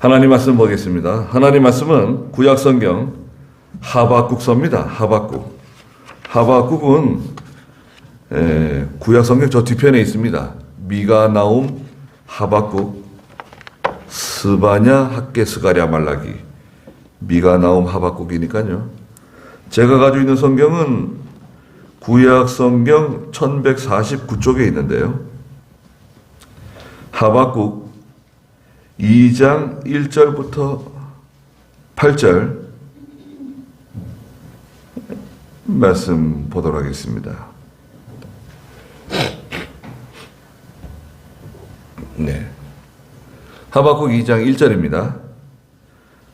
하나님 말씀 보겠습니다. 하나님 말씀은 구약성경 하박국서입니다. 하박국은 구약성경 저 뒤편에 있습니다. 미가, 나움, 하박국, 스바냐, 학개, 스가랴, 말라기. 미가, 나움, 하박국이니까요. 제가 가지고 있는 성경은 구약성경 1149쪽에 있는데요. 하박국 2장 1절부터 8절 말씀 보도록 하겠습니다. 네. 하박국 2장 1절입니다.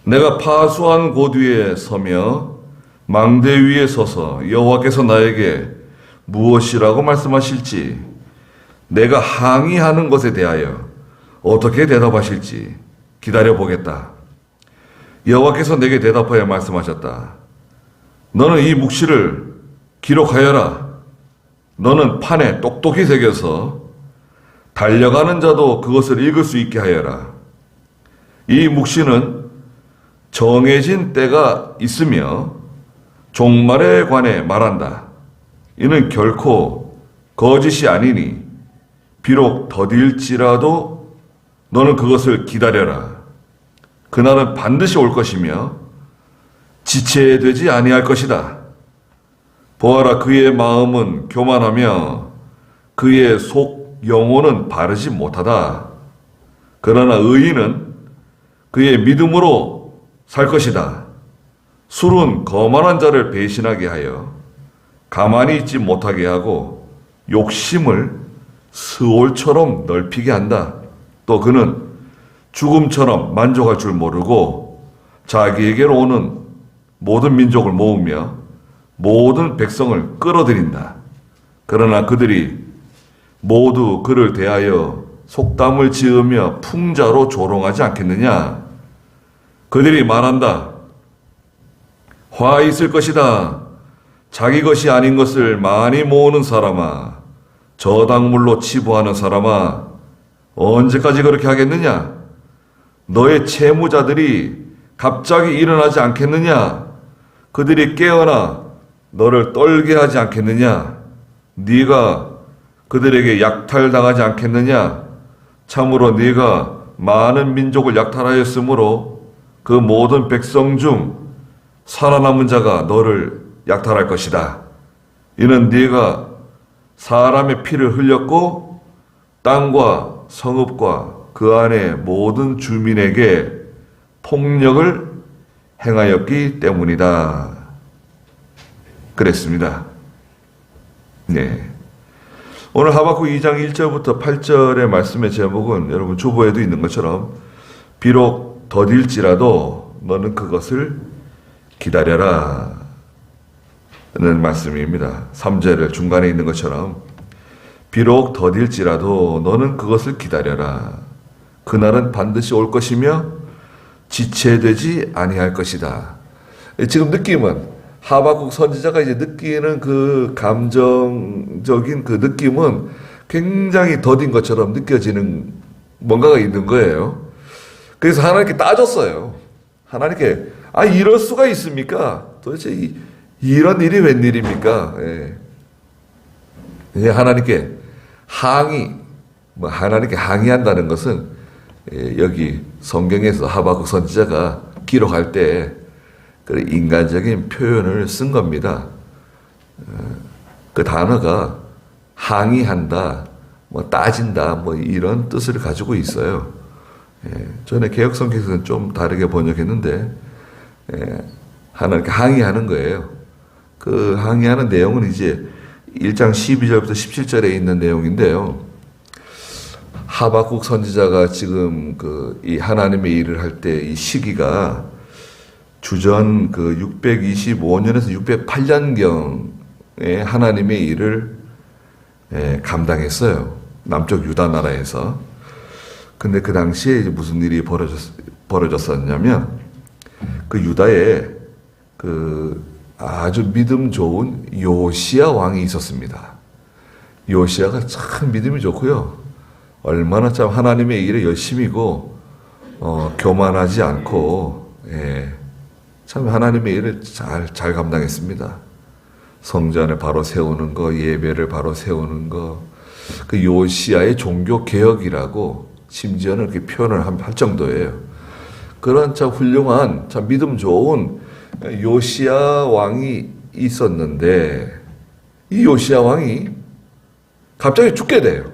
내가 파수한 곳 위에 서며 망대 위에 서서 여호와께서 나에게 무엇이라고 말씀하실지, 내가 항의하는 것에 대하여 어떻게 대답하실지 기다려 보겠다. 여호와께서 내게 대답하여 말씀하셨다. 너는 이 묵시를 기록하여라. 너는 판에 똑똑히 새겨서 달려가는 자도 그것을 읽을 수 있게 하여라. 이 묵시는 정해진 때가 있으며 종말에 관해 말한다. 이는 결코 거짓이 아니니 비록 더딜지라도 너는 그것을 기다려라. 그날은 반드시 올 것이며 지체되지 아니할 것이다. 보아라, 그의 마음은 교만하며 그의 속 영혼은 바르지 못하다. 그러나 의인은 그의 믿음으로 살 것이다. 술은 거만한 자를 배신하게 하여 가만히 있지 못하게 하고 욕심을 스올처럼 넓히게 한다. 또 그는 죽음처럼 만족할 줄 모르고 자기에게로 오는 모든 민족을 모으며 모든 백성을 끌어들인다. 그러나 그들이 모두 그를 대하여 속담을 지으며 풍자로 조롱하지 않겠느냐? 그들이 말한다. 화 있을 것이다. 자기 것이 아닌 것을 많이 모으는 사람아, 저당물로 치부하는 사람아, 언제까지 그렇게 하겠느냐? 너의 채무자들이 갑자기 일어나지 않겠느냐? 그들이 깨어나 너를 떨게 하지 않겠느냐? 네가 그들에게 약탈당하지 않겠느냐? 참으로 네가 많은 민족을 약탈하였으므로 그 모든 백성 중 살아남은 자가 너를 약탈할 것이다. 이는 네가 사람의 피를 흘렸고 땅과 성읍과 그 안에 모든 주민에게 폭력을 행하였기 때문이다. 그랬습니다. 네. 오늘 하박국 2장 1절부터 8절의 말씀의 제목은 여러분 주보에도 있는 것처럼 비록 더딜지라도 너는 그것을 기다려라 는 말씀입니다. 3절을 중간에 있는 것처럼 비록 더딜지라도 너는 그것을 기다려라. 그날은 반드시 올 것이며 지체되지 아니할 것이다. 지금 느낌은 하박국 선지자가 이제 느끼는 그 감정적인 그 느낌은 굉장히 더딘 것처럼 느껴지는 뭔가가 있는 거예요. 그래서 하나님께 따졌어요. 하나님께 이럴 수가 있습니까? 도대체 이런 일이 웬일입니까? 예. 하나님께 하나님께 항의한다는 것은 여기 성경에서 하박국 선지자가 기록할 때 인간적인 표현을 쓴 겁니다. 그 단어가 항의한다, 따진다, 이런 뜻을 가지고 있어요. 전에 개혁성경에서는 좀 다르게 번역했는데, 하나님께 항의하는 거예요. 그 항의하는 내용은 이제 1장 12절부터 17절에 있는 내용인데요. 하박국 선지자가 지금 이 하나님의 일을 할 때 이 시기가 주전 625년에서 608년경에 하나님의 일을 감당했어요. 남쪽 유다 나라에서. 근데 그 당시에 이제 무슨 일이 벌어졌었냐면 그 유다에 아주 믿음 좋은 요시야 왕이 있었습니다. 요시야가 참 믿음이 좋고요. 얼마나 참 하나님의 일에 열심이고 교만하지 않고 참 하나님의 일을 잘 감당했습니다. 성전을 바로 세우는 거, 예배를 바로 세우는 거, 그 요시야의 종교 개혁이라고 심지어는 그렇게 표현을 할 정도예요. 그런 참 훌륭한, 참 믿음 좋은 요시야 왕이 있었는데, 이 요시야 왕이 갑자기 죽게 돼요.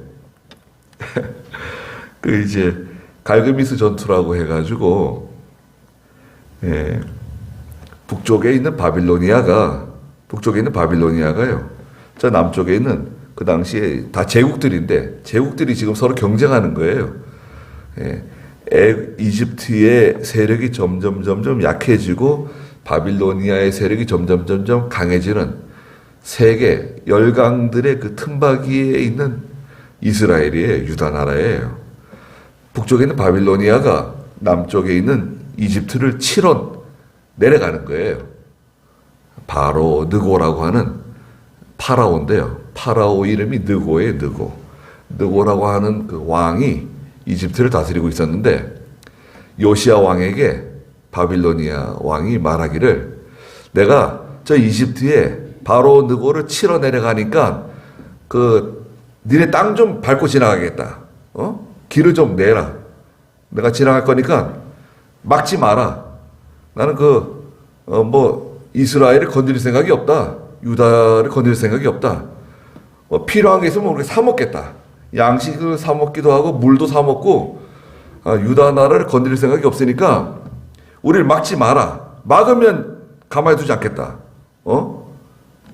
그 이제 갈그미스 전투라고 해가지고 북쪽에 있는 바빌로니아가요. 저 남쪽에 있는 그 당시에 다 제국들인데 제국들이 지금 서로 경쟁하는 거예요. 이집트의 세력이 점점 약해지고 바빌로니아의 세력이 점점 강해지는 세계 열강들의 그 틈바귀에 있는 이스라엘이에요. 유다 나라예요. 북쪽에 있는 바빌로니아가 남쪽에 있는 이집트를 치러 내려가는 거예요. 바로 느고라고 하는 파라오인데요. 파라오 이름이 느고예요. 느고라고 하는 그 왕이 이집트를 다스리고 있었는데 요시야 왕에게 바빌로니아 왕이 말하기를 내가 저 이집트에 바로 느고를 치러 내려가니까 그 니네 땅 좀 밟고 지나가겠다. 길을 좀 내라. 내가 지나갈 거니까 막지 마라. 나는 이스라엘을 건드릴 생각이 없다. 유다를 건드릴 생각이 없다. 필요한 게 있으면 우리가 사 먹겠다. 양식을 사 먹기도 하고 물도 사 먹고 유다 나라를 건드릴 생각이 없으니까 우리를 막지 마라. 막으면 가만히 두지 않겠다.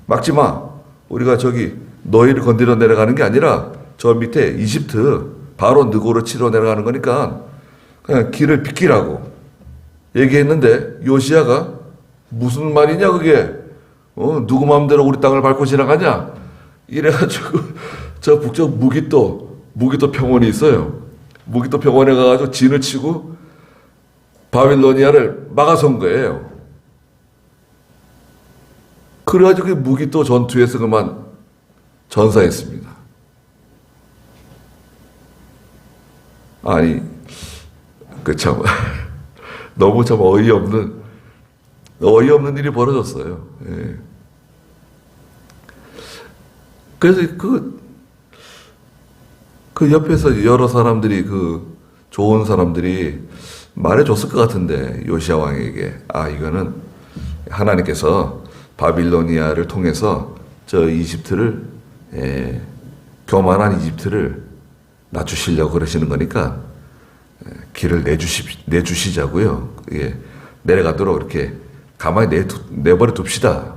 막지 마. 우리가 저기 너희를 건드려 내려가는 게 아니라 저 밑에 이집트 바로 느고를 치러 내려가는 거니까 그냥 길을 비키라고 얘기했는데 요시야가 무슨 말이냐 그게 누구 마음대로 우리 땅을 밟고 지나가냐 이래가지고 저 북쪽 무기또 평원이 있어요. 무기또 평원에 가가지고 진을 치고 바빌로니아를 막아선 거예요. 그래가지고 그 무기또 전투에서 그만 전사했습니다. 아니 참 너무 참 어이없는 일이 벌어졌어요. 그래서 그 옆에서 여러 사람들이 좋은 사람들이 말해줬을 것 같은데 요시야 왕에게 이거는 하나님께서 바빌로니아를 통해서 저 이집트를 교만한 이집트를 낮추시려고 그러시는 거니까 길을 내주시자고요. 내려가도록 이렇게 가만히 내버려 둡시다.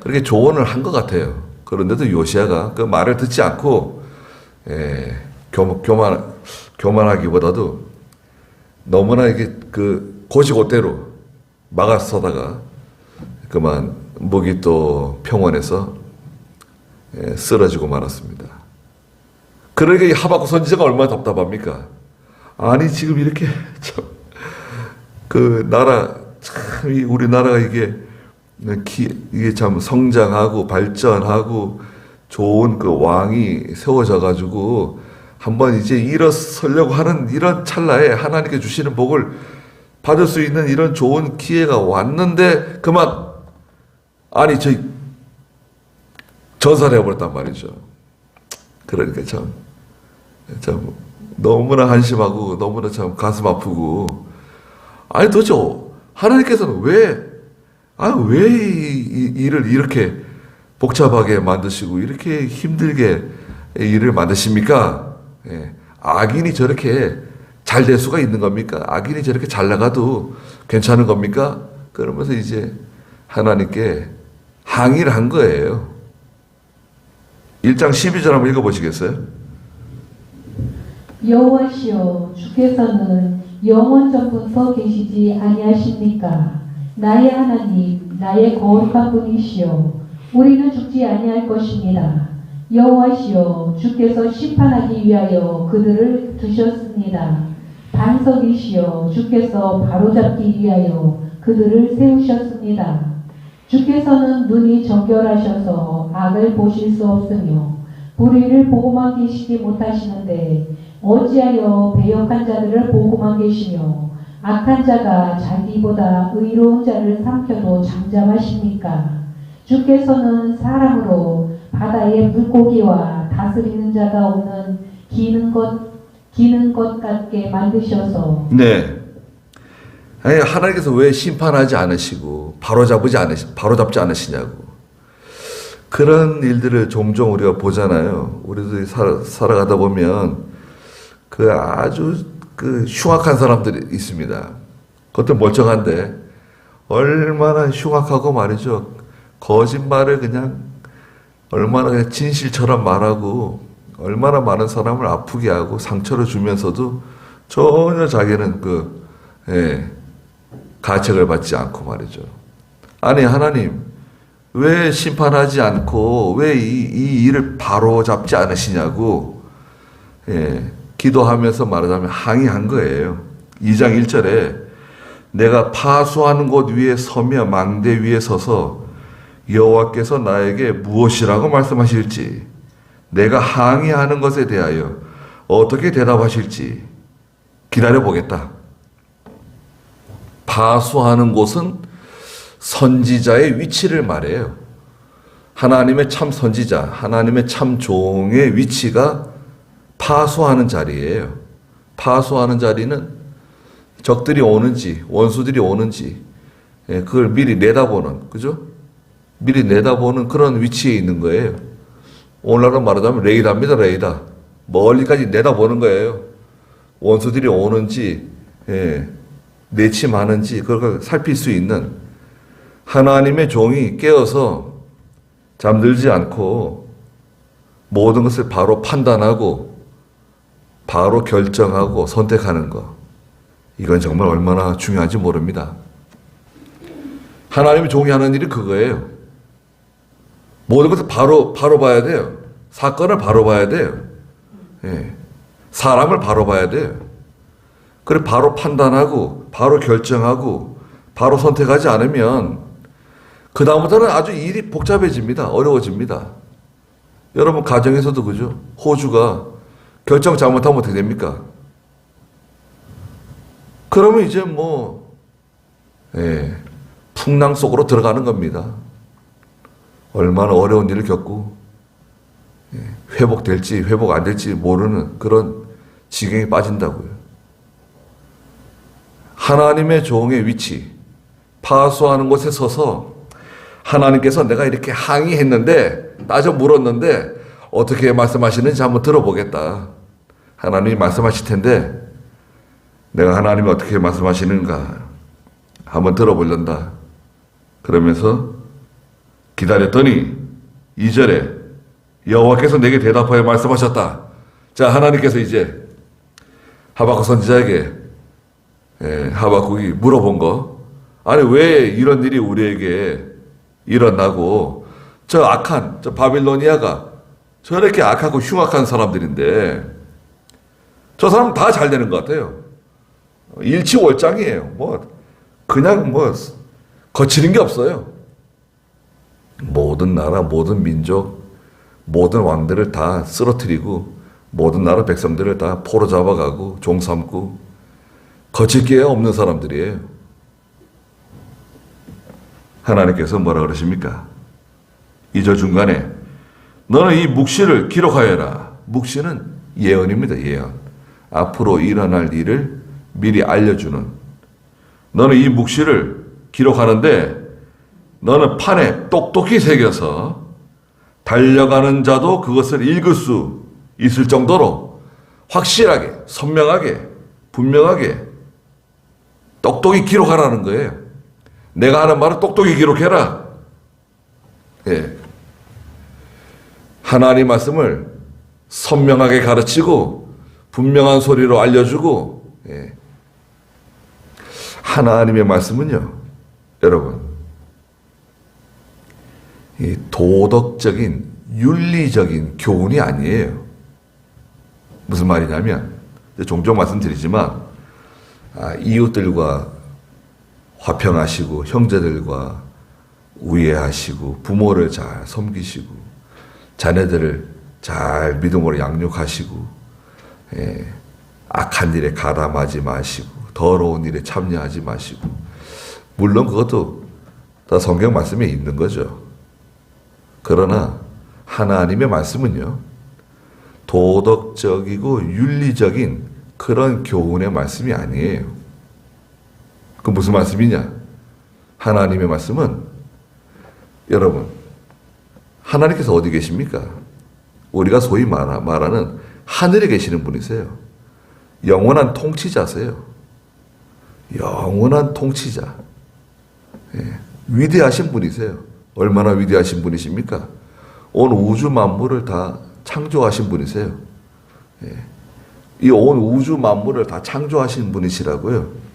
그렇게 조언을 한 것 같아요. 그런데도 요시야가 그 말을 듣지 않고 교만하기보다도 너무나 이게 고지고대로 막아서다가 그만 무기또 평원에서 쓰러지고 말았습니다. 그러니까 이 하박국 선지자가 얼마나 답답합니까? 아니 지금 이렇게 우리나라가 이게 참 성장하고 발전하고 좋은 그 왕이 세워져 가지고 한번 이제 일어서려고 하는 이런 찰나에 하나님께 주시는 복을 받을 수 있는 이런 좋은 기회가 왔는데 그만 전사를 해버렸단 말이죠. 그러니까 참 너무나 한심하고 너무나 참 가슴 아프고 도대체 하나님께서는 왜 이 일을 이렇게 복잡하게 만드시고 이렇게 힘들게 일을 만드십니까? 악인이 저렇게 잘 될 수가 있는 겁니까? 악인이 저렇게 잘 나가도 괜찮은 겁니까? 그러면서 이제 하나님께 항의를 한 거예요. 1장 12절 한번 읽어보시겠어요? 여호와시여 주께서는 영원전부터 계시지 아니하십니까? 나의 하나님 나의 거룩한 분이시여 우리는 죽지 아니할 것입니다. 여호와시여 주께서 심판하기 위하여 그들을 두셨습니다. 반석이시여 주께서 바로잡기 위하여 그들을 세우셨습니다. 주께서는 눈이 정결하셔서 악을 보실 수 없으며 불의를 보고만 계시지 못하시는데 어찌하여 배역한 자들을 보고만 계시며 악한 자가 자기보다 의로운 자를 삼켜도 잠잠하십니까? 주께서는 사람으로 바다의 물고기와 다스리는 자가 없는 기는 것 같게 만드셔서 네. 아니, 하나님께서 왜 심판하지 않으시고 바로잡지 않으시냐고. 그런 일들을 종종 우리가 보잖아요. 우리도 살아가다 보면 그 아주 그 흉악한 사람들이 있습니다. 그것도 멀쩡한데 얼마나 흉악하고 말이죠. 거짓말을 그냥 얼마나 그냥 진실처럼 말하고 얼마나 많은 사람을 아프게 하고 상처를 주면서도 전혀 자기는 가책을 받지 않고 말이죠. 아니, 하나님, 왜 심판하지 않고 왜 이 일을 바로 잡지 않으시냐고, 기도하면서 말하자면 항의한 거예요. 2장 1절에 내가 파수하는 곳 위에 서며 망대 위에 서서 여호와께서 나에게 무엇이라고 말씀하실지, 내가 항의하는 것에 대하여 어떻게 대답하실지 기다려보겠다. 파수하는 곳은 선지자의 위치를 말해요. 하나님의 참 선지자, 하나님의 참 종의 위치가 파수하는 자리예요. 파수하는 자리는 적들이 오는지 원수들이 오는지 그걸 미리 내다보는, 그죠? 미리 내다보는 그런 위치에 있는 거예요. 오늘날로 말하자면 레이더입니다. 레이더. 멀리까지 내다보는 거예요. 원수들이 오는지 내침하는지 그걸 살필 수 있는 하나님의 종이 깨어서 잠들지 않고 모든 것을 바로 판단하고 바로 결정하고 선택하는 것. 이건 정말 얼마나 중요한지 모릅니다. 하나님의 종이 하는 일이 그거예요. 모든 것을 바로 봐야 돼요. 사건을 바로 봐야 돼요. 사람을 바로 봐야 돼요. 그래 바로 판단하고 바로 결정하고 바로 선택하지 않으면 그 다음부터는 아주 일이 복잡해집니다. 어려워집니다. 여러분 가정에서도 그죠? 호주가 결정 잘못하면 어떻게 됩니까? 그러면 이제 풍랑 속으로 들어가는 겁니다. 얼마나 어려운 일을 겪고 회복될지 회복 안 될지 모르는 그런 지경에 빠진다고요. 하나님의 종의 위치, 파수하는 곳에 서서 하나님께서 내가 이렇게 항의했는데 따져 물었는데 어떻게 말씀하시는지 한번 들어보겠다. 하나님이 말씀하실 텐데 내가 하나님이 어떻게 말씀하시는가 한번 들어보려다. 그러면서 기다렸더니 2절에 여호와께서 내게 대답하여 말씀하셨다. 자, 하나님께서 이제 하박국 선지자에게 하박국이 물어본 거, 아니 왜 이런 일이 우리에게 일어나고 저 바빌로니아가 저렇게 악하고 흉악한 사람들인데 저 사람 다 잘 되는 것 같아요. 일치월장이에요. 그냥 거치는 게 없어요. 모든 나라, 모든 민족, 모든 왕들을 다 쓰러뜨리고 모든 나라 백성들을 다 포로 잡아가고 종 삼고 거칠 게 없는 사람들이에요. 하나님께서 뭐라 그러십니까? 2절 중간에 너는 이 묵시를 기록하여라. 묵시는 예언입니다. 예언. 앞으로 일어날 일을 미리 알려주는. 너는 이 묵시를 기록하는데 너는 판에 똑똑히 새겨서 달려가는 자도 그것을 읽을 수 있을 정도로 확실하게, 선명하게, 분명하게 똑똑히 기록하라는 거예요. 내가 하는 말을 똑똑히 기록해라. 하나님 말씀을 선명하게 가르치고 분명한 소리로 알려주고 하나님의 말씀은요, 여러분, 이 도덕적인 윤리적인 교훈이 아니에요. 무슨 말이냐면 종종 말씀드리지만 이웃들과 화평하시고 형제들과 우애하시고 부모를 잘 섬기시고 자녀들을 잘 믿음으로 양육하시고 악한 일에 가담하지 마시고 더러운 일에 참여하지 마시고. 물론 그것도 다 성경 말씀에 있는 거죠. 그러나 하나님의 말씀은요, 도덕적이고 윤리적인 그런 교훈의 말씀이 아니에요. 그 무슨 말씀이냐? 하나님의 말씀은, 여러분, 하나님께서 어디 계십니까? 우리가 소위 말하는 하늘에 계시는 분이세요. 영원한 통치자세요. 영원한 통치자. 위대하신 분이세요. 얼마나 위대하신 분이십니까? 온 우주 만물을 다 창조하신 분이세요. 이 온 우주 만물을 다 창조하신 분이시라고요.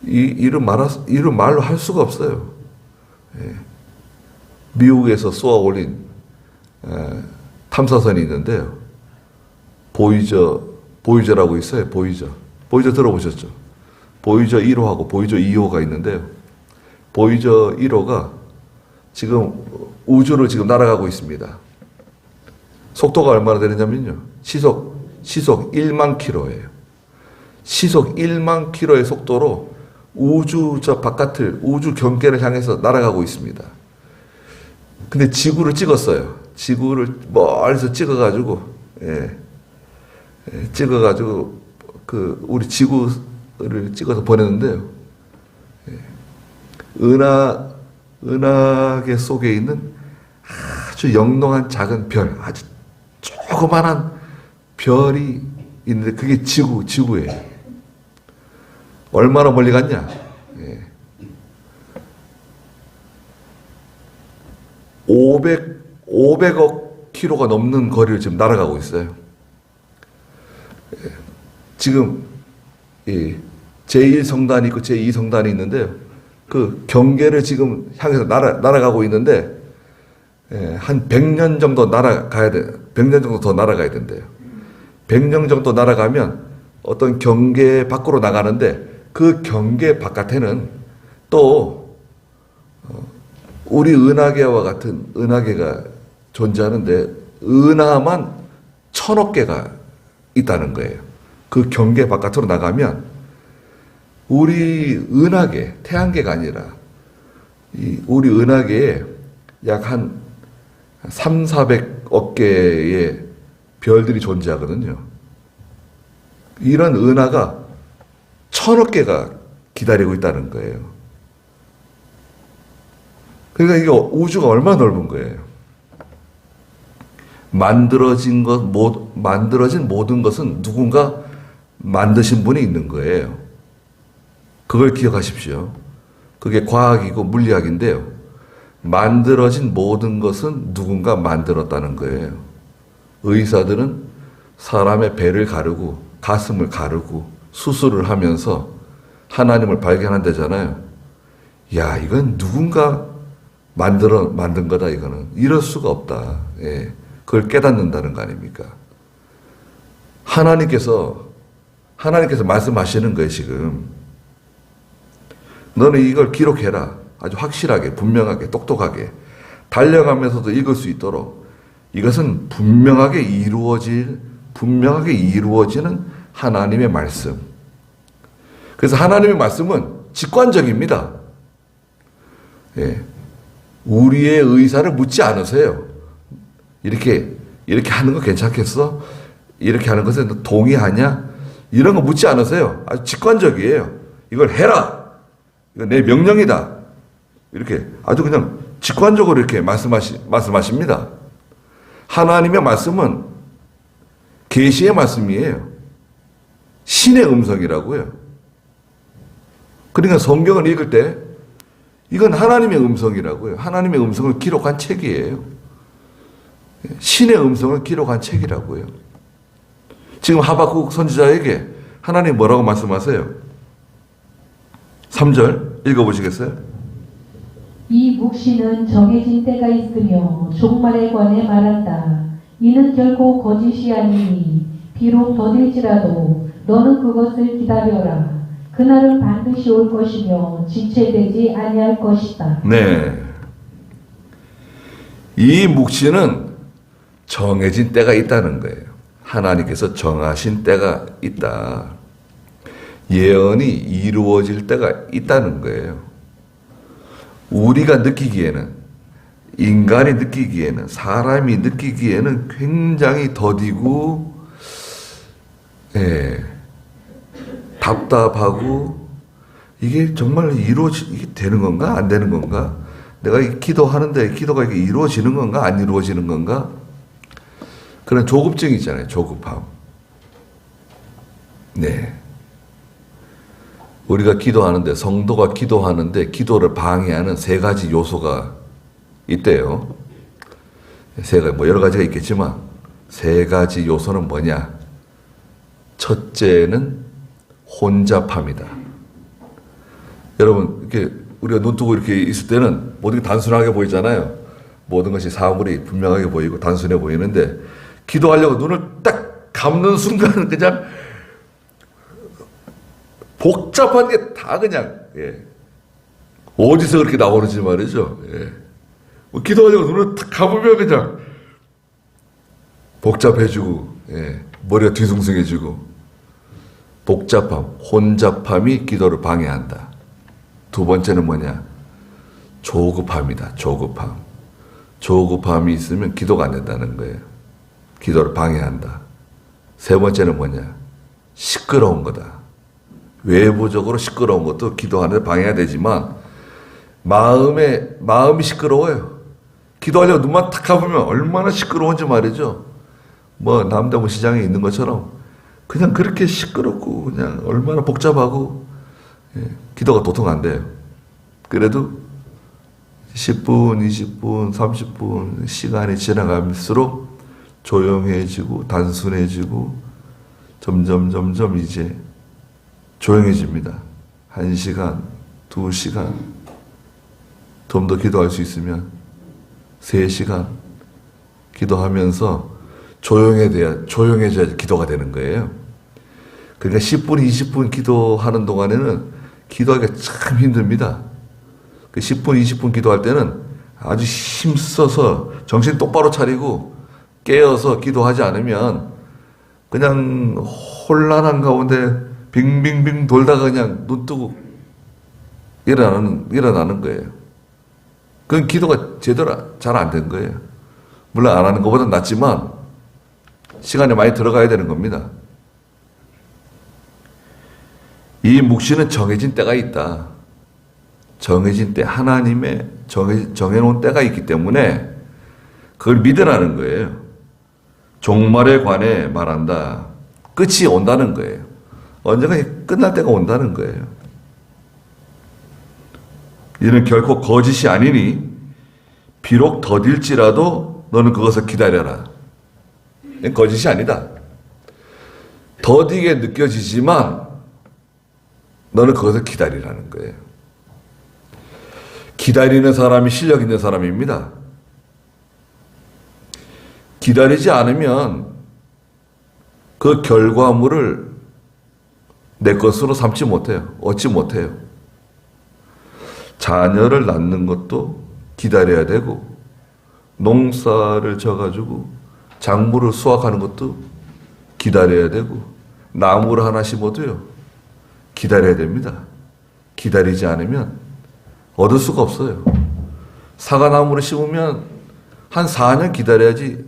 이런 말로 할 수가 없어요. 미국에서 쏘아 올린 탐사선이 있는데요. 보이저라고 있어요. 보이저 들어보셨죠? 보이저 1호하고 보이저 2호가 있는데요. 보이저 1호가 지금 우주를 지금 날아가고 있습니다. 속도가 얼마나 되느냐면요. 시속 1만 킬로예요. 시속 1만 킬로의 속도로 우주 저 바깥을, 우주 경계를 향해서 날아가고 있습니다. 근데 지구를 찍었어요. 지구를 멀리서 찍어가지고, 찍어가지고, 우리 지구를 찍어서 보냈는데요. 은하계 속에 있는 아주 영롱한 작은 별, 아주 조그만한 별이 있는데 그게 지구예요. 얼마나 멀리 갔냐? 500억 킬로가 넘는 거리를 지금 날아가고 있어요. 지금 제1성단이 있고 제2성단이 있는데요. 그 경계를 지금 향해서 날아가고 있는데 한 100년 정도 날아가야 돼. 100년 정도 더 날아가야 된대요. 100년 정도 날아가면 어떤 경계 밖으로 나가는데 그 경계 바깥에는 또 우리 은하계와 같은 은하계가 존재하는데 은하만 1000억 개가 있다는 거예요. 그 경계 바깥으로 나가면 우리 은하계, 태양계가 아니라 우리 은하계에 약 한 300~400억 개의 별들이 존재하거든요. 이런 은하가 1000억 개가 기다리고 있다는 거예요. 그러니까 이게 우주가 얼마나 넓은 거예요. 만들어진 모든 것은 누군가 만드신 분이 있는 거예요. 그걸 기억하십시오. 그게 과학이고 물리학인데요. 만들어진 모든 것은 누군가 만들었다는 거예요. 의사들은 사람의 배를 가르고 가슴을 가르고 수술을 하면서 하나님을 발견한다잖아요. 야, 이건 누군가 만든 거다, 이거는. 이럴 수가 없다. 그걸 깨닫는다는 거 아닙니까? 하나님께서 말씀하시는 거예요, 지금. 너는 이걸 기록해라. 아주 확실하게, 분명하게, 똑똑하게. 달려가면서도 읽을 수 있도록. 이것은 분명하게 이루어지는 하나님의 말씀. 그래서 하나님의 말씀은 직관적입니다. 우리의 의사를 묻지 않으세요. 이렇게 하는 거 괜찮겠어? 이렇게 하는 것에 너 동의하냐? 이런 거 묻지 않으세요. 아주 직관적이에요. 이걸 해라. 이거 내 명령이다. 이렇게 아주 그냥 직관적으로 이렇게 말씀하십니다. 하나님의 말씀은 계시의 말씀이에요. 신의 음성이라고요. 그러니까 성경을 읽을 때 이건 하나님의 음성이라고요. 하나님의 음성을 기록한 책이에요. 신의 음성을 기록한 책이라고요. 지금 하박국 선지자에게 하나님 뭐라고 말씀하세요? 3절 읽어보시겠어요? 이 묵시는 정해진 때가 있으며 종말에 관해 말한다. 이는 결코 거짓이 아니니 비록 더딜지라도 너는 그것을 기다려라. 그날은 반드시 올 것이며 지체되지 아니할 것이다. 네. 이 묵시는 정해진 때가 있다는 거예요. 하나님께서 정하신 때가 있다. 예언이 이루어질 때가 있다는 거예요. 우리가 느끼기에는, 인간이 느끼기에는, 사람이 느끼기에는 굉장히 더디고, 답답하고, 이게 정말 이게 되는 건가? 안 되는 건가? 내가 기도하는데 기도가 이게 이루어지는 건가? 안 이루어지는 건가? 그런 조급증이 있잖아요. 조급함. 네. 우리가 기도하는데, 성도가 기도하는데 기도를 방해하는 세 가지 요소가 있대요. 여러 가지가 있겠지만 세 가지 요소는 뭐냐? 첫째는 혼잡함이다. 여러분, 이렇게 우리가 눈 뜨고 이렇게 있을 때는 모든 게 단순하게 보이잖아요. 모든 것이 사물이 분명하게 보이고 단순해 보이는데, 기도하려고 눈을 딱 감는 순간 그냥 복잡한 게 다 그냥, 어디서 그렇게 나오는지 말이죠. 뭐 기도하려고 눈을 딱 감으면 그냥 복잡해지고, 머리가 뒤숭숭해지고, 복잡함, 혼잡함이 기도를 방해한다. 두 번째는 뭐냐? 조급함이다. 조급함. 조급함이 있으면 기도가 안 된다는 거예요. 기도를 방해한다. 세 번째는 뭐냐? 시끄러운 거다. 외부적으로 시끄러운 것도 기도하는데 방해가 되지만 마음이 시끄러워요. 기도하려고 눈만 탁 감으면 얼마나 시끄러운지 말이죠. 남대문 시장에 있는 것처럼 그냥 그렇게 시끄럽고 그냥 얼마나 복잡하고, 기도가 도통 안 돼요. 그래도 10분, 20분, 30분 시간이 지나갈수록 조용해지고 단순해지고 점점 이제 조용해집니다. 1시간, 2시간, 좀 더 기도할 수 있으면 3시간 기도하면서 조용해져야 기도가 되는 거예요. 그러니까 10분, 20분 기도하는 동안에는 기도하기가 참 힘듭니다. 그 10분, 20분 기도할 때는 아주 힘써서 정신 똑바로 차리고 깨어서 기도하지 않으면 그냥 혼란한 가운데 빙빙빙 돌다가 그냥 눈 뜨고 일어나는 거예요. 그건 기도가 제대로 잘 안 된 거예요. 물론 안 하는 것보다 낫지만 시간이 많이 들어가야 되는 겁니다. 이 묵시는 정해진 때가 있다. 정해진 때, 하나님의 정해놓은 때가 있기 때문에 그걸 믿으라는 거예요. 종말에 관해 말한다. 끝이 온다는 거예요. 언젠가 끝날 때가 온다는 거예요. 이는 결코 거짓이 아니니 비록 더딜지라도 너는 그것을 기다려라. 이건 거짓이 아니다. 더디게 느껴지지만 너는 그것을 기다리라는 거예요. 기다리는 사람이 실력 있는 사람입니다. 기다리지 않으면 그 결과물을 내 것으로 삼지 못해요. 얻지 못해요. 자녀를 낳는 것도 기다려야 되고, 농사를 져가지고 작물을 수확하는 것도 기다려야 되고, 나무를 하나 심어도요, 기다려야 됩니다. 기다리지 않으면 얻을 수가 없어요. 사과나무를 심으면 한 4년 기다려야지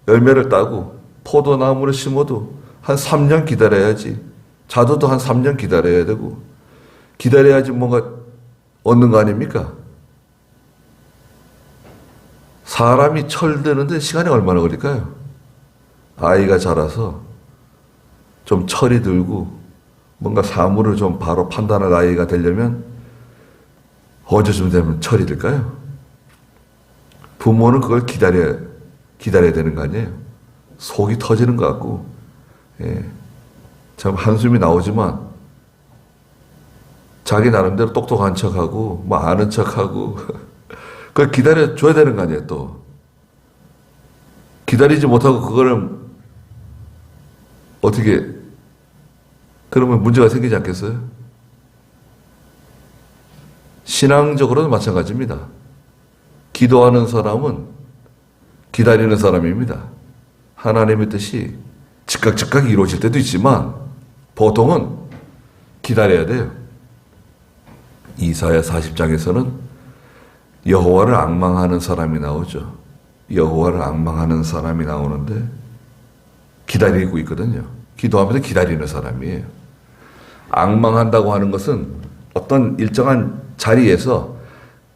열매를 따고, 포도나무를 심어도 한 3년 기다려야지, 자두도 한 3년 기다려야 되고, 기다려야지 뭔가 얻는 거 아닙니까? 사람이 철드는데 시간이 얼마나 걸릴까요? 아이가 자라서 좀 철이 들고 뭔가 사물을 좀 바로 판단할 나이가 되려면 언제쯤 되면 철이 들까요? 부모는 그걸 기다려야 되는 거 아니에요? 속이 터지는 것 같고, 참 한숨이 나오지만 자기 나름대로 똑똑한 척하고 아는 척하고 그걸 기다려줘야 되는 거 아니에요. 또 기다리지 못하고 그거를 어떻게, 그러면 문제가 생기지 않겠어요? 신앙적으로는 마찬가지입니다. 기도하는 사람은 기다리는 사람입니다. 하나님의 뜻이 즉각 이루어질 때도 있지만 보통은 기다려야 돼요. 이사야 40장에서는 여호와를 앙망하는 사람이 나오죠. 여호와를 앙망하는 사람이 나오는데 기다리고 있거든요. 기도하면서 기다리는 사람이에요. 앙망한다고 하는 것은 어떤 일정한 자리에서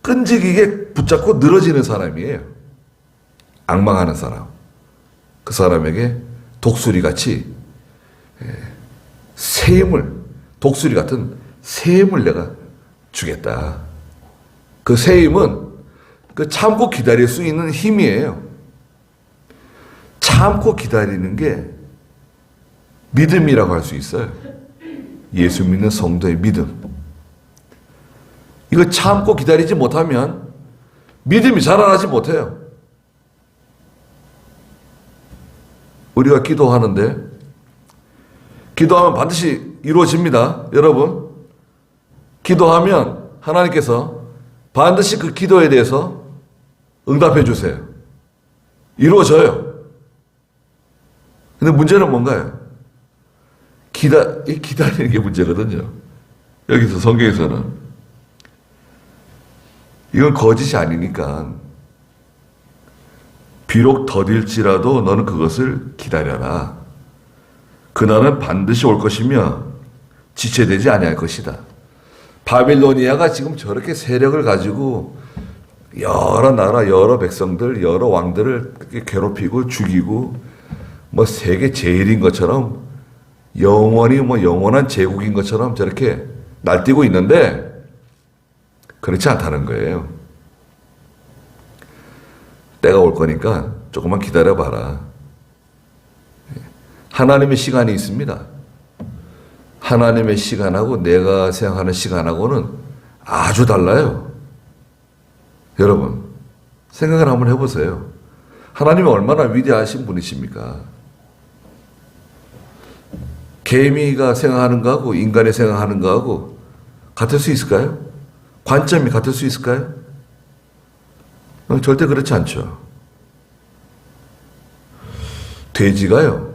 끈질기게 붙잡고 늘어지는 사람이에요. 앙망하는 사람. 그 사람에게 독수리같이 샘을, 독수리 같은 샘을 내가 주겠다. 그 샘은 그 참고 기다릴 수 있는 힘이에요. 참고 기다리는 게 믿음이라고 할 수 있어요. 예수 믿는 성도의 믿음. 이거 참고 기다리지 못하면 믿음이 자라나지 못해요. 우리가 기도하는데 기도하면 반드시 이루어집니다. 여러분, 기도하면 하나님께서 반드시 그 기도에 대해서 응답해 주세요. 이루어져요. 근데 문제는 뭔가요? 기다리는 게 문제거든요. 여기서 성경에서는 이건 거짓이 아니니까 비록 더딜지라도 너는 그것을 기다려라. 그날은 반드시 올 것이며 지체되지 아니할 것이다. 바빌로니아가 지금 저렇게 세력을 가지고 여러 나라, 여러 백성들, 여러 왕들을 괴롭히고 죽이고 뭐 세계 제일인 것처럼 영원히 뭐 영원한 제국인 것처럼 저렇게 날뛰고 있는데 그렇지 않다는 거예요. 때가 올 거니까 조금만 기다려봐라. 하나님의 시간이 있습니다. 하나님의 시간하고 내가 생각하는 시간하고는 아주 달라요. 여러분, 생각을 한번 해보세요. 하나님이 얼마나 위대하신 분이십니까? 개미가 생각하는 거하고 인간이 생각하는 거하고 같을 수 있을까요? 관점이 같을 수 있을까요? 절대 그렇지 않죠. 돼지가요,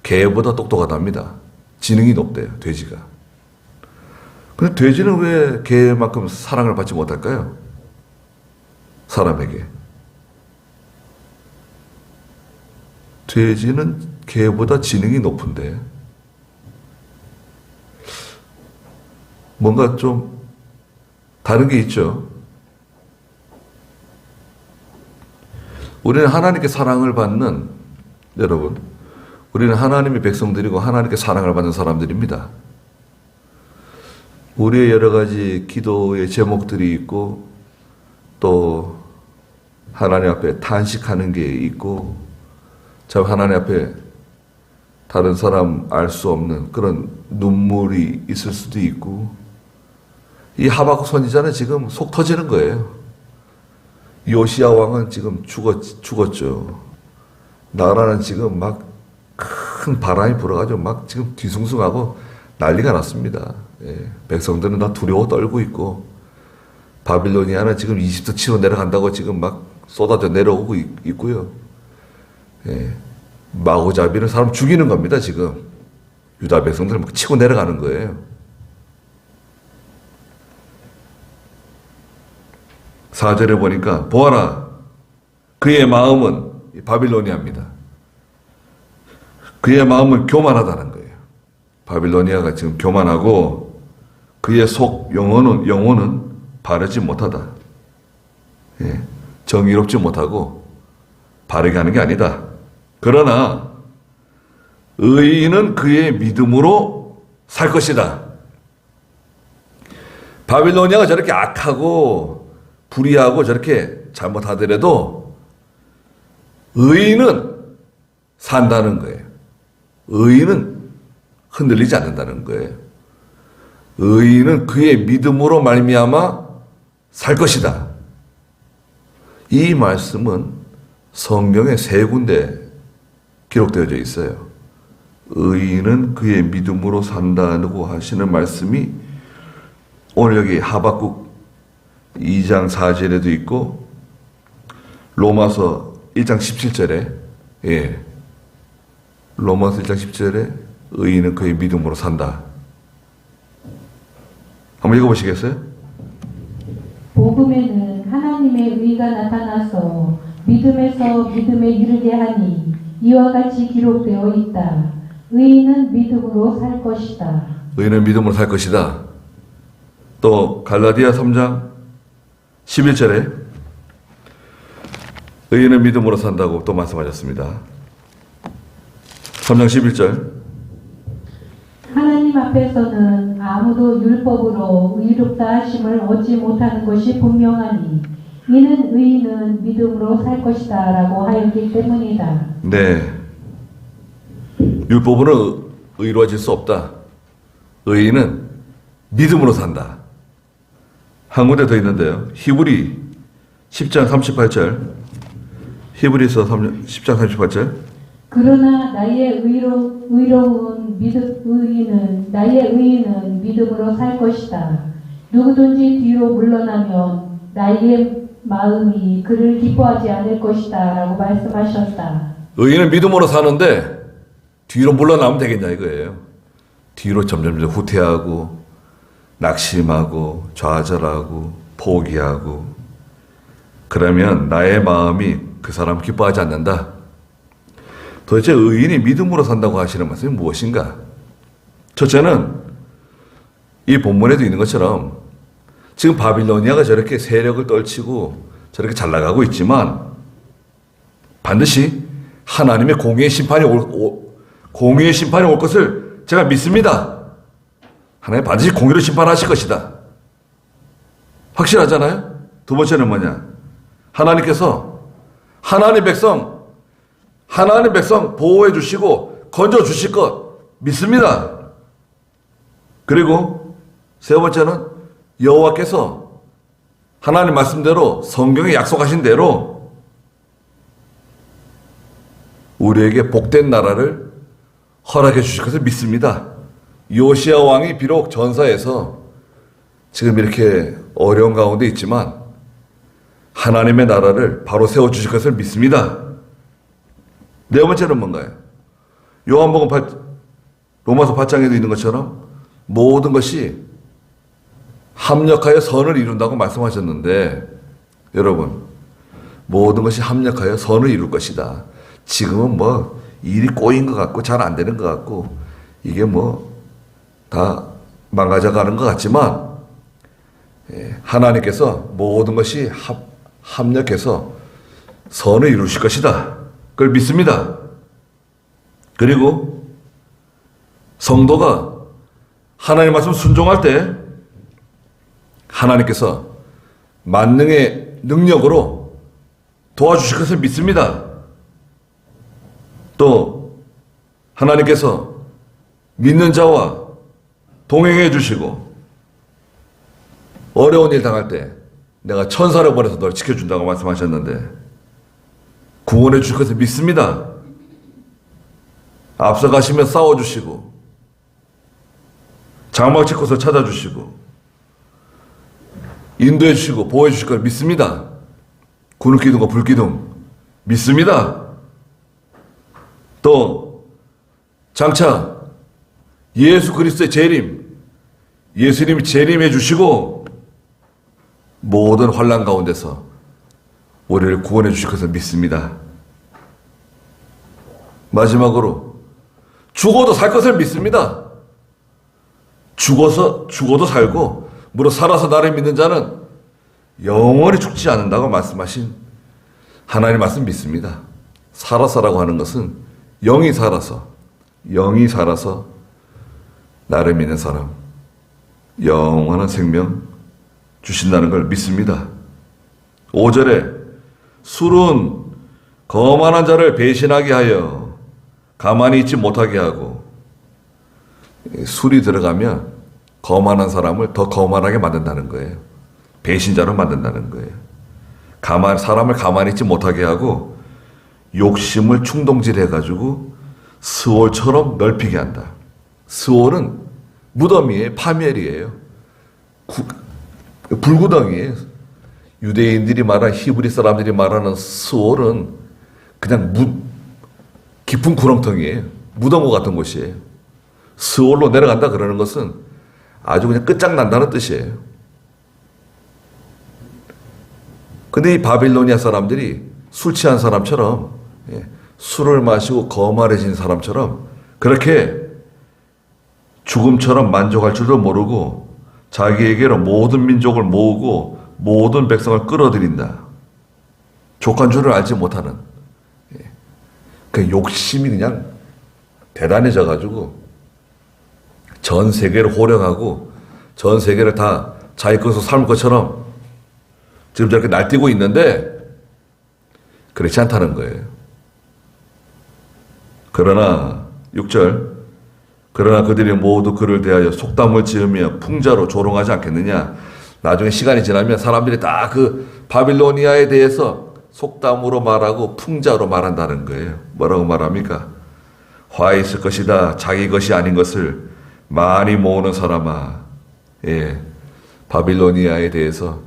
개보다 똑똑하답니다. 지능이 높대요, 돼지가. 근데 돼지는 왜 개만큼 사랑을 받지 못할까요? 사람에게. 돼지는 개보다 지능이 높은데 뭔가 좀 다른 게 있죠. 우리는 하나님께 사랑을 받는, 여러분, 우리는 하나님의 백성들이고 하나님께 사랑을 받는 사람들입니다. 우리의 여러 가지 기도의 제목들이 있고 또 하나님 앞에 탄식하는 게 있고 참 하나님 앞에 다른 사람 알 수 없는 그런 눈물이 있을 수도 있고, 이 하박국 선지자는 지금 속 터지는 거예요. 요시야 왕은 지금 죽었죠. 나라는 지금 막 큰 바람이 불어가지고 막 지금 뒤숭숭하고 난리가 났습니다. 예, 백성들은 다 두려워 떨고 있고, 바빌로니아는 지금 이집트 치고 내려간다고 지금 막 쏟아져 내려오고 있고요. 예, 마고잡이는 사람 죽이는 겁니다. 지금 유다 백성들 막 치고 내려가는 거예요. 4절에 보니까 보아라, 그의 마음은 바빌로니아입니다. 그의 마음은 교만하다는 거예요. 바빌로니아가 지금 교만하고 그의 속 영혼은 바르지 못하다. 예, 정의롭지 못하고 바르게 하는 게 아니다. 그러나 의인은 그의 믿음으로 살 것이다. 바빌로니아가 저렇게 악하고 불의하고 저렇게 잘못하더라도 의인은 산다는 거예요. 의인은 흔들리지 않는다는 거예요. 의인은 그의 믿음으로 말미암아 살 것이다. 이 말씀은 성경에 3군데 기록되어져 있어요. 의인은 그의 믿음으로 산다고 하시는 말씀이 오늘 여기 하박국 2장 4절에도 있고 로마서 1장 17절에 예. 로마서 1장 17절에 의인은 그의 믿음으로 산다. 한번 읽어보시겠어요? 복음에는 하나님의 의가 나타나서 믿음에서 믿음에 이르게 하니 이와 같이 기록되어 있다. 의인은 믿음으로 살 것이다. 의인은 믿음으로 살 것이다. 또 갈라디아 3장 11절에 의인은 믿음으로 산다고 또 말씀하셨습니다. 3장 11절 하나님 앞에서는 아무도 율법으로 의롭다 하심을 얻지 못하는 것이 분명하니 이는 의인은 믿음으로 살 것이다 라고 하였기 때문이다. 네. 율법으로 의로워질 수 없다. 의인은 믿음으로 산다. 한 군데 더 있는데요. 히브리 10장 38절. 히브리서 10장 38절. 그러나 나의 나의 의인은 믿음으로 살 것이다. 누구든지 뒤로 물러나면 나의 마음이 그를 기뻐하지 않을 것이다 라고 말씀하셨다. 의인은 믿음으로 사는데 뒤로 물러나면 되겠냐 이거예요. 뒤로 점점 후퇴하고 낙심하고 좌절하고 포기하고 그러면 나의 마음이 그 사람 기뻐하지 않는다. 도대체 의인이 믿음으로 산다고 하시는 말씀이 무엇인가? 첫째는 이 본문에도 있는 것처럼 지금 바빌로니아가 저렇게 세력을 떨치고 저렇게 잘 나가고 있지만 반드시 하나님의 공의의 심판이 올 것을 제가 믿습니다. 하나님 반드시 공의로 심판하실 것이다. 확실하잖아요? 두 번째는 뭐냐? 하나님께서 하나님 백성 보호해 주시고 건져 주실 것 믿습니다. 그리고 세 번째는 여호와께서 하나님 말씀대로 성경에 약속하신 대로 우리에게 복된 나라를 허락해 주실 것을 믿습니다. 요시야 왕이 비록 전사해서 지금 이렇게 어려운 가운데 있지만 하나님의 나라를 바로 세워 주실 것을 믿습니다. 네 번째는 뭔가요? 로마서 8장에도 있는 것처럼 모든 것이 합력하여 선을 이룬다고 말씀하셨는데 여러분 모든 것이 합력하여 선을 이룰 것이다. 지금은 뭐 일이 꼬인 것 같고 잘 안 되는 것 같고 이게 뭐 다 망가져가는 것 같지만 하나님께서 모든 것이 합력해서 선을 이루실 것이다. 그걸 믿습니다. 그리고 성도가 하나님 말씀 순종할 때 하나님께서 만능의 능력으로 도와주실 것을 믿습니다. 또 하나님께서 믿는 자와 동행해 주시고 어려운 일 당할 때 내가 천사를 보내서 널 지켜준다고 말씀하셨는데 구원해 주실 것을 믿습니다. 앞서가시며 싸워주시고 장막 칠 곳을 찾아주시고 인도해 주시고 보호해 주실 걸 믿습니다. 구름기둥과 불기둥 믿습니다. 또 장차 예수 그리스도의 재림, 예수님이 재림해 주시고 모든 환난 가운데서 우리를 구원해 주실 것을 믿습니다. 마지막으로 죽어도 살 것을 믿습니다. 죽어도 살고 무릇 살아서 나를 믿는 자는 영원히 죽지 않는다고 말씀하신 하나님 말씀 믿습니다. 살아서라고 하는 것은 영이 살아서 나를 믿는 사람 영원한 생명 주신다는 걸 믿습니다. 5절에 술은 거만한 자를 배신하게 하여 가만히 있지 못하게 하고 술이 들어가면 거만한 사람을 더 거만하게 만든다는 거예요. 배신자로 만든다는 거예요. 사람을 가만히 있지 못하게 하고 욕심을 충동질해가지고 스올처럼 넓히게 한다. 스올은 무덤이에요. 파멸이에요. 불구덩이에요. 유대인들이 말하는 히브리 사람들이 말하는 스올은 그냥 깊은 구렁텅이에요. 무덤과 같은 곳이에요. 스올로 내려간다 그러는 것은 아주 그냥 끝장난다는 뜻이에요. 근데 이 바빌로니아 사람들이 술 취한 사람처럼, 술을 마시고 거만해진 사람처럼 그렇게 죽음처럼 만족할 줄도 모르고 자기에게로 모든 민족을 모으고 모든 백성을 끌어들인다. 족한 줄을 알지 못하는 그 욕심이 그냥 대단해져가지고 전 세계를 호령하고 전 세계를 다 자기 것으로 삶을 것처럼 지금 저렇게 날뛰고 있는데 그렇지 않다는 거예요. 그러나 6절 그러나 그들이 모두 그를 대하여 속담을 지으며 풍자로 조롱하지 않겠느냐. 나중에 시간이 지나면 사람들이 다 그 바빌로니아에 대해서 속담으로 말하고 풍자로 말한다는 거예요. 뭐라고 말합니까? 화 있을 것이다. 자기 것이 아닌 것을 많이 모으는 사람아. 예, 바빌로니아에 대해서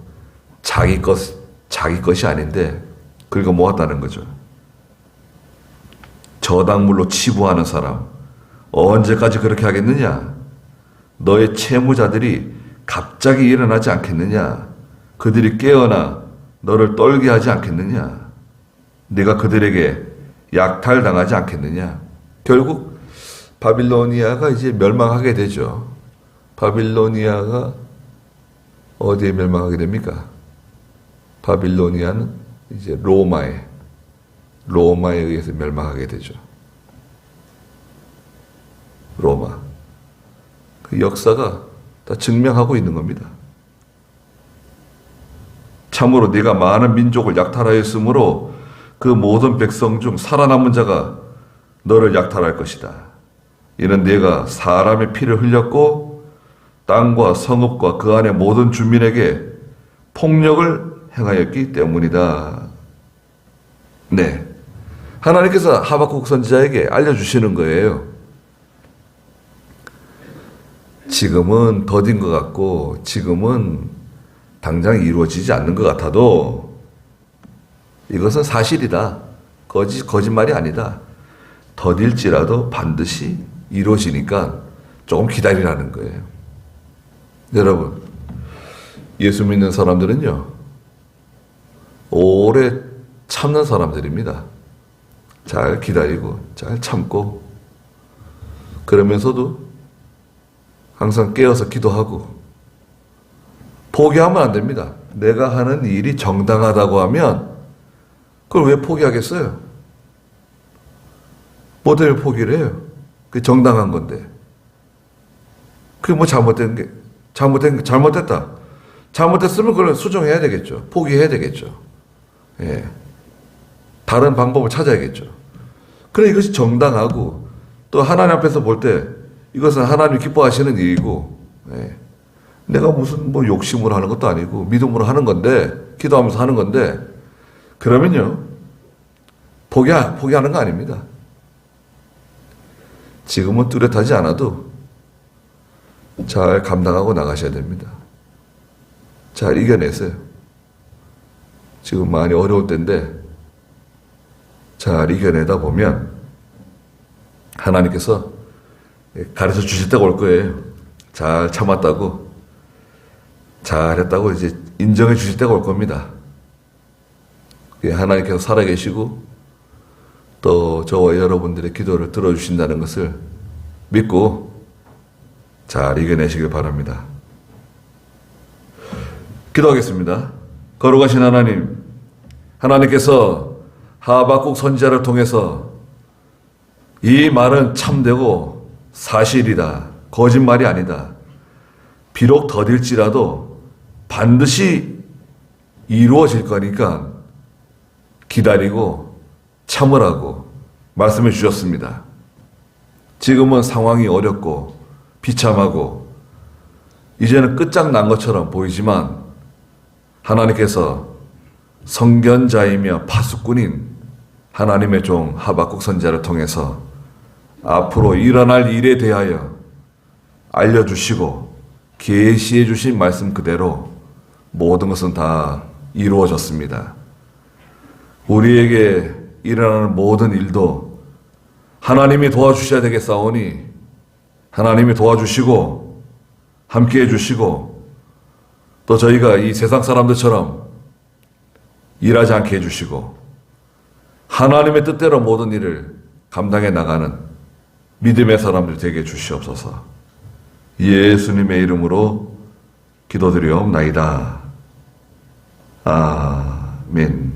자기 것이 아닌데 긁어 모았다는 거죠. 저당물로 치부하는 사람. 언제까지 그렇게 하겠느냐? 너의 채무자들이 갑자기 일어나지 않겠느냐? 그들이 깨어나 너를 떨게 하지 않겠느냐? 네가 그들에게 약탈당하지 않겠느냐? 결국 바빌로니아가 이제 멸망하게 되죠. 바빌로니아가 어디에 멸망하게 됩니까? 바빌로니아는 이제 로마에 의해서 멸망하게 되죠. 로마. 그 역사가 다 증명하고 있는 겁니다. 참으로 네가 많은 민족을 약탈하였으므로 그 모든 백성 중 살아남은 자가 너를 약탈할 것이다. 이는 네가 사람의 피를 흘렸고 땅과 성읍과 그 안의 모든 주민에게 폭력을 행하였기 때문이다. 네. 하나님께서 하박국 선지자에게 알려주시는 거예요. 지금은 더딘 것 같고 지금은 당장 이루어지지 않는 것 같아도 이것은 사실이다. 거짓말이 아니다. 더딜지라도 반드시 이루어지니까 조금 기다리라는 거예요. 여러분, 예수 믿는 사람들은요, 오래 참는 사람들입니다. 잘 기다리고, 잘 참고, 그러면서도 항상 깨어서 기도하고, 포기하면 안 됩니다. 내가 하는 일이 정당하다고 하면, 그걸 왜 포기하겠어요? 뭐 때문에 포기를 해요? 그게 정당한 건데. 그게 뭐 잘못됐다. 잘못됐으면 그걸 수정해야 되겠죠. 포기해야 되겠죠. 예. 다른 방법을 찾아야겠죠. 그래, 이것이 정당하고, 또 하나님 앞에서 볼 때, 이것은 하나님이 기뻐하시는 일이고, 예. 내가 무슨 뭐 욕심으로 하는 것도 아니고, 믿음으로 하는 건데, 기도하면서 하는 건데, 그러면요, 포기하는 거 아닙니다. 지금은 뚜렷하지 않아도 잘 감당하고 나가셔야 됩니다. 잘 이겨내세요. 지금 많이 어려울 때인데 잘 이겨내다 보면 하나님께서 가르쳐 주실 때가 올 거예요. 잘 참았다고, 잘했다고 이제 인정해 주실 때가 올 겁니다. 하나님께서 살아계시고 또 저와 여러분들의 기도를 들어주신다는 것을 믿고 잘 이겨내시길 바랍니다. 기도하겠습니다. 거룩하신 하나님, 하나님께서 하박국 선지자를 통해서 이 말은 참되고 사실이다, 거짓말이 아니다, 비록 더딜지라도 반드시 이루어질 거니까 기다리고 참으라고 말씀해 주셨습니다. 지금은 상황이 어렵고 비참하고 이제는 끝장난 것처럼 보이지만 하나님께서 선견자이며 파수꾼인 하나님의 종 하박국 선지자를 통해서 앞으로 일어날 일에 대하여 알려주시고 계시해 주신 말씀 그대로 모든 것은 다 이루어졌습니다. 우리에게 일어나는 모든 일도 하나님이 도와주셔야 되겠사오니 하나님이 도와주시고 함께해 주시고 또 저희가 이 세상 사람들처럼 일하지 않게 해주시고 하나님의 뜻대로 모든 일을 감당해 나가는 믿음의 사람들이 되게 해주시옵소서. 예수님의 이름으로 기도드리옵나이다. 아멘.